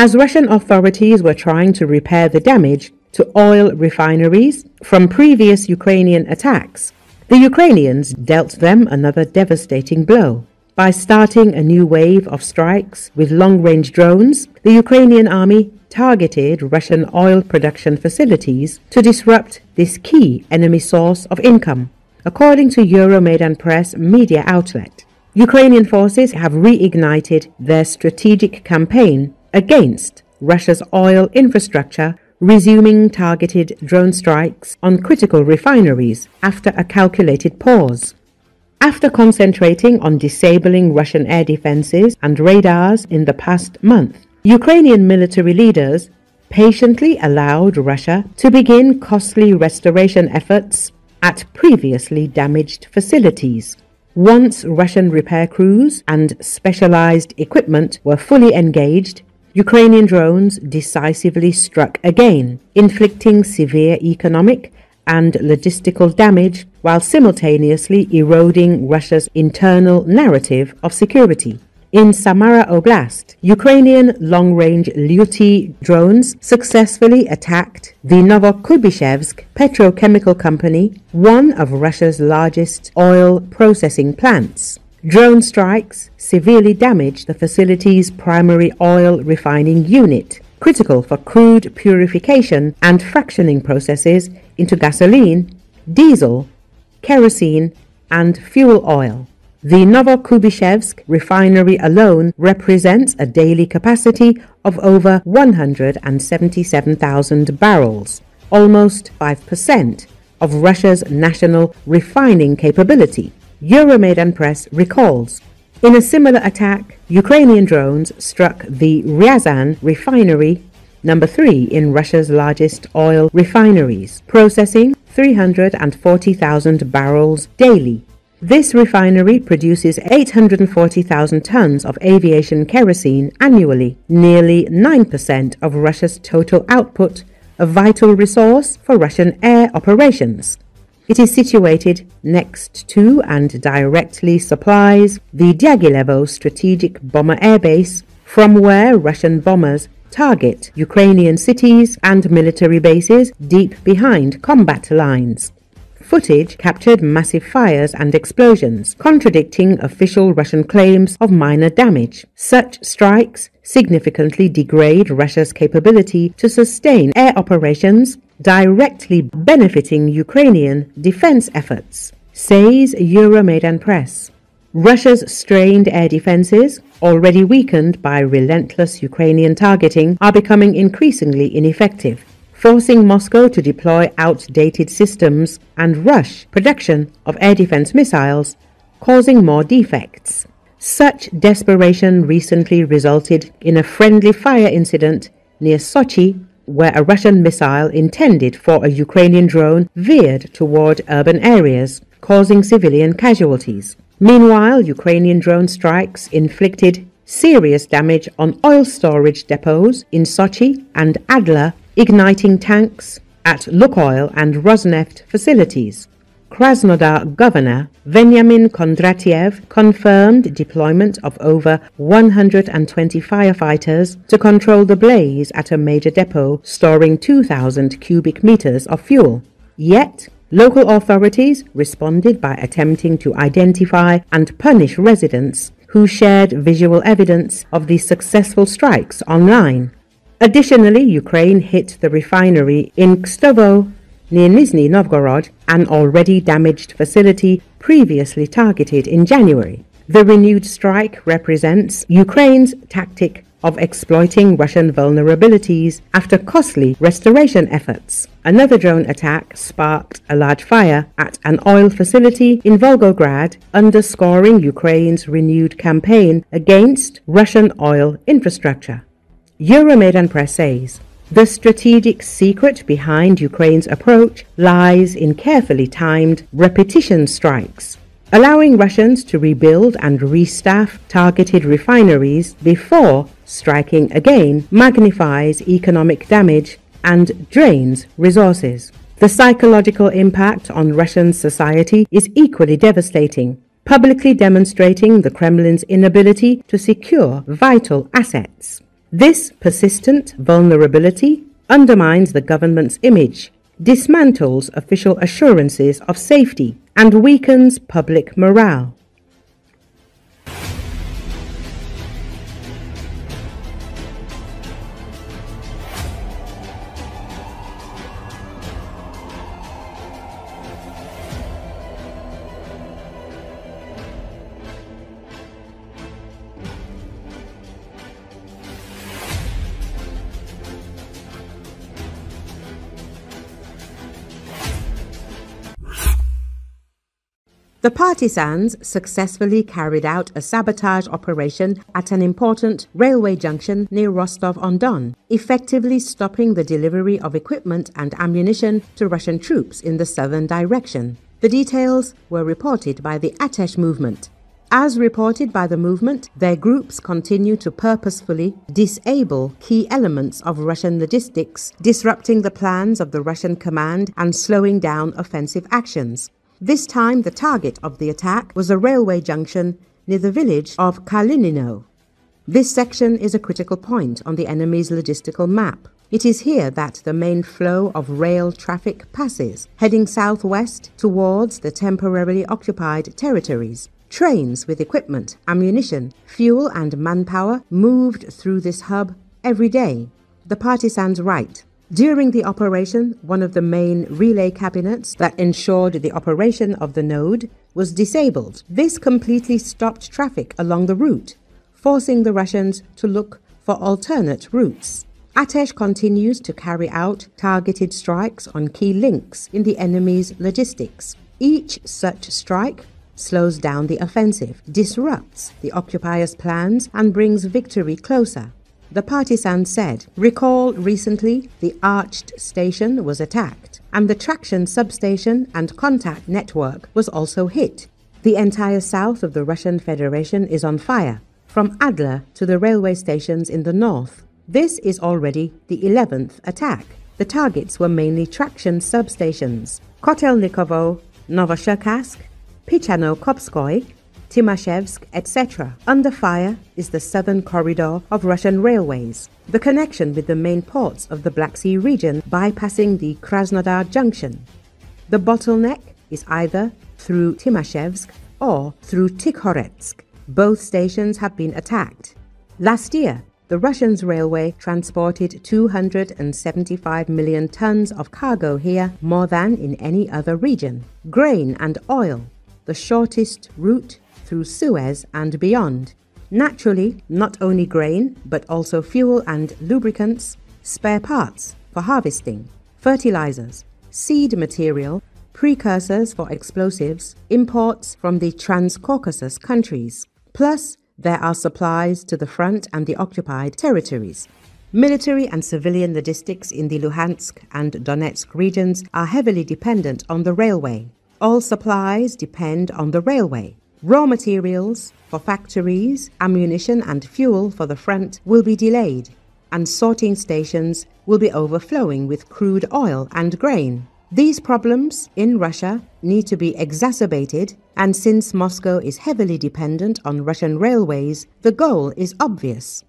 as Russian authorities were trying to repair the damage to oil refineries from previous Ukrainian attacks. The Ukrainians dealt them another devastating blow. By starting a new wave of strikes with long-range drones, the Ukrainian army targeted Russian oil production facilities to disrupt this key enemy source of income, according to Euromaidan Press media outlet. Ukrainian forces have reignited their strategic campaign against Russia's oil infrastructure, resuming targeted drone strikes on critical refineries after a calculated pause. After concentrating on disabling Russian air defenses and radars in the past month, Ukrainian military leaders patiently allowed Russia to begin costly restoration efforts at previously damaged facilities. Once Russian repair crews and specialized equipment were fully engaged, Ukrainian drones decisively struck again, inflicting severe economic and logistical damage while simultaneously eroding Russia's internal narrative of security. In Samara Oblast, Ukrainian long-range Liutyi drones successfully attacked the Novokuybyshevsk Petrochemical Company, one of Russia's largest oil processing plants. Drone strikes severely damaged the facility's primary oil refining unit, critical for crude purification and fractioning processes into gasoline, diesel, kerosene, and fuel oil. The Novokuybyshevsk refinery alone represents a daily capacity of over 177,000 barrels, almost 5% of Russia's national refining capability, Euromaidan Press recalls. In a similar attack, Ukrainian drones struck the Ryazan refinery, number 3 in Russia's largest oil refineries, processing 340,000 barrels daily. This refinery produces 840,000 tons of aviation kerosene annually, nearly 9% of Russia's total output, a vital resource for Russian air operations. It is situated next to and directly supplies the Diaghilevo strategic bomber airbase, from where Russian bombers target Ukrainian cities and military bases deep behind combat lines. Footage captured massive fires and explosions, contradicting official Russian claims of minor damage. Such strikes significantly degrade Russia's capability to sustain air operations, directly benefiting Ukrainian defense efforts, says Euromaidan Press. Russia's strained air defenses, already weakened by relentless Ukrainian targeting, are becoming increasingly ineffective, forcing Moscow to deploy outdated systems and rush production of air defense missiles, causing more defects. Such desperation recently resulted in a friendly fire incident near Sochi, where a Russian missile intended for a Ukrainian drone veered toward urban areas, causing civilian casualties. Meanwhile, Ukrainian drone strikes inflicted serious damage on oil storage depots in Sochi and Adler, igniting tanks at Lukoil and Rosneft facilities. Krasnodar Governor Veniamin Kondratiev confirmed deployment of over 120 firefighters to control the blaze at a major depot storing 2,000 cubic meters of fuel. Yet, local authorities responded by attempting to identify and punish residents who shared visual evidence of the successful strikes online. Additionally, Ukraine hit the refinery in Kstovo, near Nizhny Novgorod, an already damaged facility previously targeted in January. The renewed strike represents Ukraine's tactic of exploiting Russian vulnerabilities after costly restoration efforts. Another drone attack sparked a large fire at an oil facility in Volgograd, underscoring Ukraine's renewed campaign against Russian oil infrastructure. Euromaidan Press says, the strategic secret behind Ukraine's approach lies in carefully timed repetition strikes, allowing Russians to rebuild and restaff targeted refineries before striking again magnifies economic damage and drains resources. The psychological impact on Russian society is equally devastating, publicly demonstrating the Kremlin's inability to secure vital assets. This persistent vulnerability undermines the government's image, dismantles official assurances of safety, and weakens public morale. The partisans successfully carried out a sabotage operation at an important railway junction near Rostov-on-Don, effectively stopping the delivery of equipment and ammunition to Russian troops in the southern direction. The details were reported by the Atesh movement. As reported by the movement, their groups continue to purposefully disable key elements of Russian logistics, disrupting the plans of the Russian command and slowing down offensive actions. This time, the target of the attack was a railway junction near the village of Kalinino. This section is a critical point on the enemy's logistical map. It is here that the main flow of rail traffic passes, heading southwest towards the temporarily occupied territories. Trains with equipment, ammunition, fuel and manpower moved through this hub every day. The partisans write, during the operation, one of the main relay cabinets that ensured the operation of the node was disabled. This completely stopped traffic along the route, forcing the Russians to look for alternate routes. Atesh continues to carry out targeted strikes on key links in the enemy's logistics. Each such strike slows down the offensive, disrupts the occupiers' plans, and brings victory closer. The partisans said, recall recently the Arched station was attacked, and the traction substation and contact network was also hit. The entire south of the Russian Federation is on fire, from Adler to the railway stations in the north. This is already the 11th attack. The targets were mainly traction substations, Kotelnikovo, Novocherkassk, Pichano-Kopskoy, Timashevsk, etc. Under fire is the southern corridor of Russian railways, the connection with the main ports of the Black Sea region bypassing the Krasnodar junction. The bottleneck is either through Timashevsk or through Tikhoretsk. Both stations have been attacked. Last year, the Russians' railway transported 275 million tons of cargo here, more than in any other region. Grain and oil, the shortest route through Suez and beyond. Naturally, not only grain, but also fuel and lubricants, spare parts for harvesting, fertilizers, seed material, precursors for explosives, imports from the Transcaucasus countries. Plus, there are supplies to the front and the occupied territories. Military and civilian logistics in the Luhansk and Donetsk regions are heavily dependent on the railway. All supplies depend on the railway. Raw materials for factories, ammunition and fuel for the front will be delayed, and sorting stations will be overflowing with crude oil and grain. These problems in Russia need to be exacerbated, and since Moscow is heavily dependent on Russian railways, the goal is obvious.